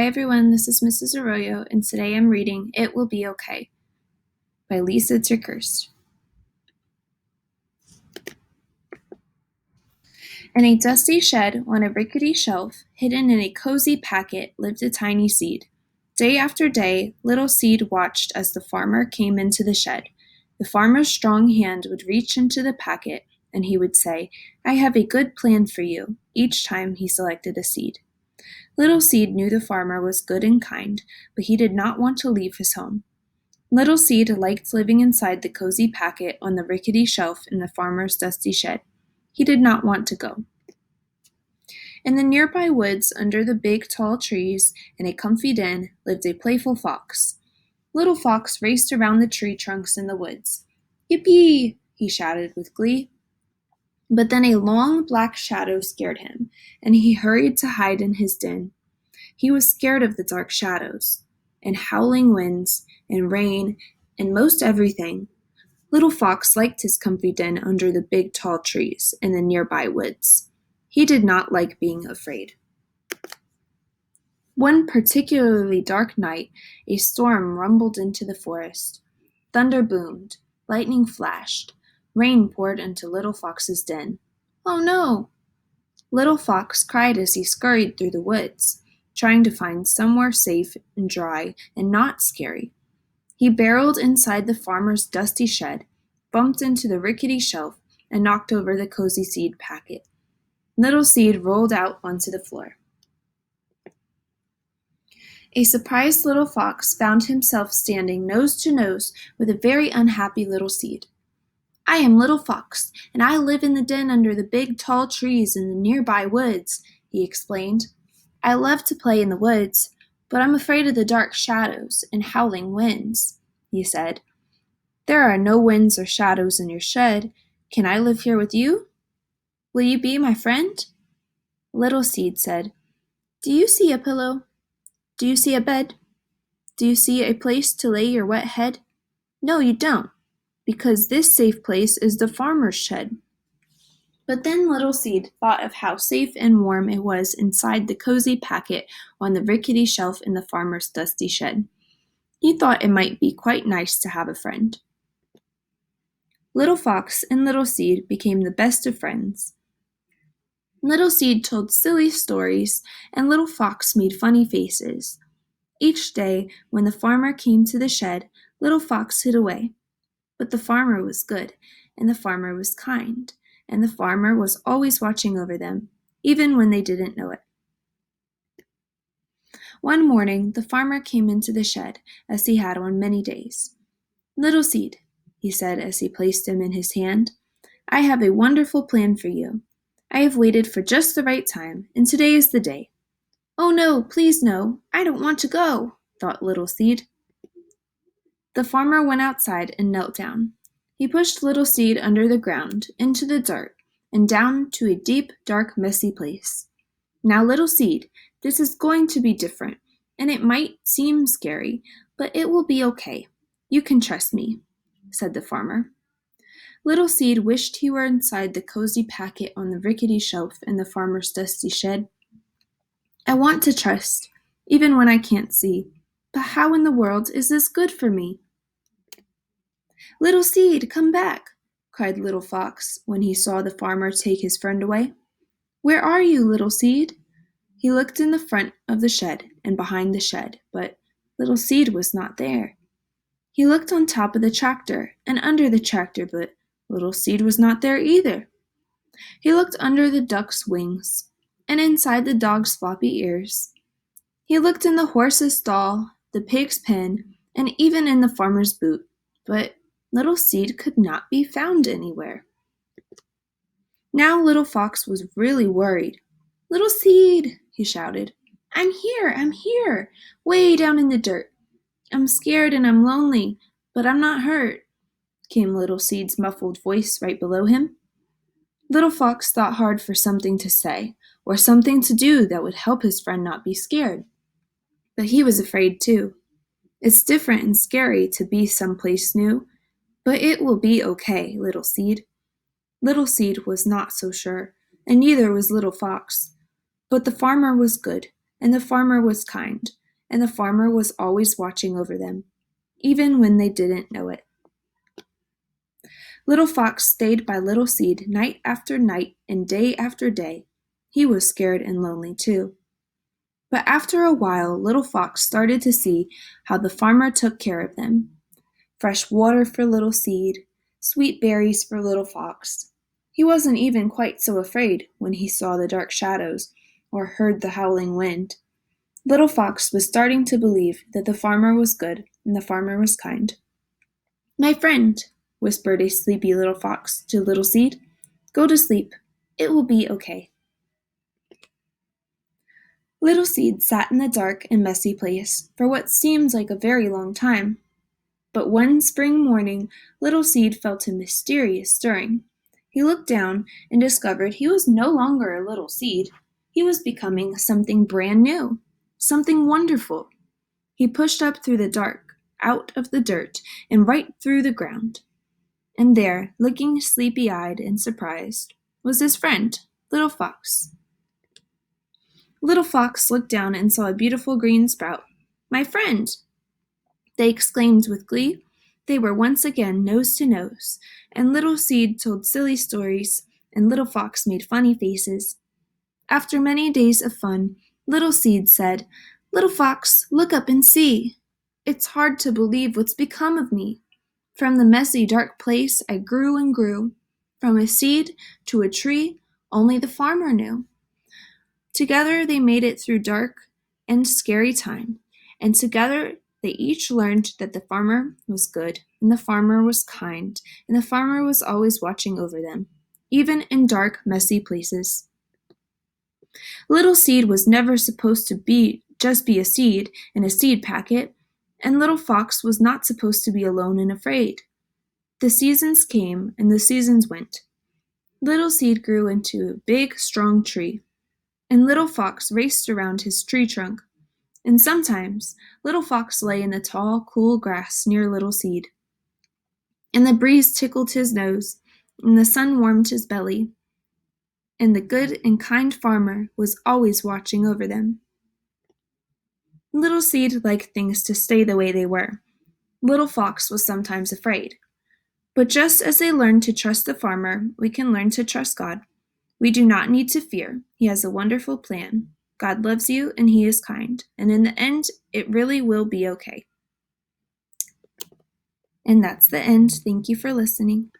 Hi everyone, this is Mrs. Arroyo, and today I'm reading It Will Be Okay by Lysa TerKeurst. In a dusty shed on a rickety shelf, hidden in a cozy packet, lived a tiny seed. Day after day, little seed watched as the farmer came into the shed. The farmer's strong hand would reach into the packet, and he would say, "I have a good plan for you," each time he selected a seed. Little Seed knew the farmer was good and kind, but he did not want to leave his home. Little Seed liked living inside the cozy packet on the rickety shelf in the farmer's dusty shed. He did not want to go. In the nearby woods, under the big tall trees, in a comfy den, lived a playful fox. Little Fox raced around the tree trunks in the woods. "Yippee!" he shouted with glee. But then a long black shadow scared him, and he hurried to hide in his den. He was scared of the dark shadows, and howling winds, and rain, and most everything. Little Fox liked his comfy den under the big tall trees in the nearby woods. He did not like being afraid. One particularly dark night, a storm rumbled into the forest. Thunder boomed, lightning flashed, rain poured into Little Fox's den. "Oh no!" Little Fox cried as he scurried through the woods, trying to find somewhere safe and dry and not scary. He barreled inside the farmer's dusty shed, bumped into the rickety shelf, and knocked over the cozy seed packet. Little Seed rolled out onto the floor. A surprised Little Fox found himself standing nose to nose with a very unhappy Little Seed. "I am Little Fox, and I live in the den under the big tall trees in the nearby woods," he explained. "I love to play in the woods, but I'm afraid of the dark shadows and howling winds," he said. "There are no winds or shadows in your shed. Can I live here with you? Will you be my friend?" Little Seed said, "Do you see a pillow? Do you see a bed? Do you see a place to lay your wet head? No, you don't, because this safe place is the farmer's shed." But then Little Seed thought of how safe and warm it was inside the cozy packet on the rickety shelf in the farmer's dusty shed. He thought it might be quite nice to have a friend. Little Fox and Little Seed became the best of friends. Little Seed told silly stories, and Little Fox made funny faces. Each day, when the farmer came to the shed, Little Fox hid away. But the farmer was good, and the farmer was kind, and the farmer was always watching over them, even when they didn't know it. One morning, the farmer came into the shed, as he had on many days. "Little Seed," he said as he placed him in his hand, "I have a wonderful plan for you. I have waited for just the right time, and today is the day." "Oh no, please no, I don't want to go," thought Little Seed. The farmer went outside and knelt down. He pushed Little Seed under the ground, into the dirt, and down to a deep, dark, messy place. "Now, Little Seed, this is going to be different, and it might seem scary, but it will be okay. You can trust me," said the farmer. Little Seed wished he were inside the cozy packet on the rickety shelf in the farmer's dusty shed. "I want to trust, even when I can't see. But how in the world is this good for me?" "Little Seed, come back!" cried Little Fox when he saw the farmer take his friend away. "Where are you, Little Seed?" He looked in the front of the shed and behind the shed, but Little Seed was not there. He looked on top of the tractor and under the tractor, but Little Seed was not there either. He looked under the duck's wings and inside the dog's floppy ears. He looked in the horse's stall, the pig's pen, and even in the farmer's boot, but Little Seed could not be found anywhere. Now Little Fox was really worried. "Little Seed," he shouted, I'm here, way down in the dirt. I'm scared and I'm lonely, but I'm not hurt," came Little Seed's muffled voice right below him. Little Fox thought hard for something to say, or something to do that would help his friend not be scared. But he was afraid too. It's different and scary to be someplace new, but it will be okay, Little Seed. Little Seed was not so sure, and neither was Little Fox. But the farmer was good, and the farmer was kind, and the farmer was always watching over them, even when they didn't know it. Little Fox stayed by Little Seed night after night and day after day. He was scared and lonely too. But after a while, Little Fox started to see how the farmer took care of them. Fresh water for Little Seed, sweet berries for Little Fox. He wasn't even quite so afraid when he saw the dark shadows or heard the howling wind. Little Fox was starting to believe that the farmer was good and the farmer was kind. "My friend," whispered a sleepy Little Fox to Little Seed, "go to sleep. It will be okay." Little Seed sat in the dark and messy place for what seemed like a very long time. But one spring morning, Little Seed felt a mysterious stirring. He looked down and discovered he was no longer a little seed. He was becoming something brand new, something wonderful. He pushed up through the dark, out of the dirt, and right through the ground. And there, looking sleepy-eyed and surprised, was his friend, Little Fox. Little Fox looked down and saw a beautiful green sprout. "My friend!" they exclaimed with glee. They were once again nose to nose, and Little Seed told silly stories, and Little Fox made funny faces. After many days of fun, Little Seed said, "Little Fox, look up and see. It's hard to believe what's become of me. From the messy, dark place I grew and grew. From a seed to a tree only the farmer knew." Together they made it through dark and scary time, and together they each learned that the farmer was good, and the farmer was kind, and the farmer was always watching over them, even in dark, messy places. Little Seed was never supposed to be a seed in a seed packet, and Little Fox was not supposed to be alone and afraid. The seasons came and the seasons went. Little Seed grew into a big, strong tree, and Little Fox raced around his tree trunk. And sometimes Little Fox lay in the tall, cool grass near Little Seed. And the breeze tickled his nose, and the sun warmed his belly, and the good and kind farmer was always watching over them. Little Seed liked things to stay the way they were. Little Fox was sometimes afraid. But just as they learned to trust the farmer, we can learn to trust God. We do not need to fear. He has a wonderful plan. God loves you and He is kind. And in the end, it really will be okay. And that's the end. Thank you for listening.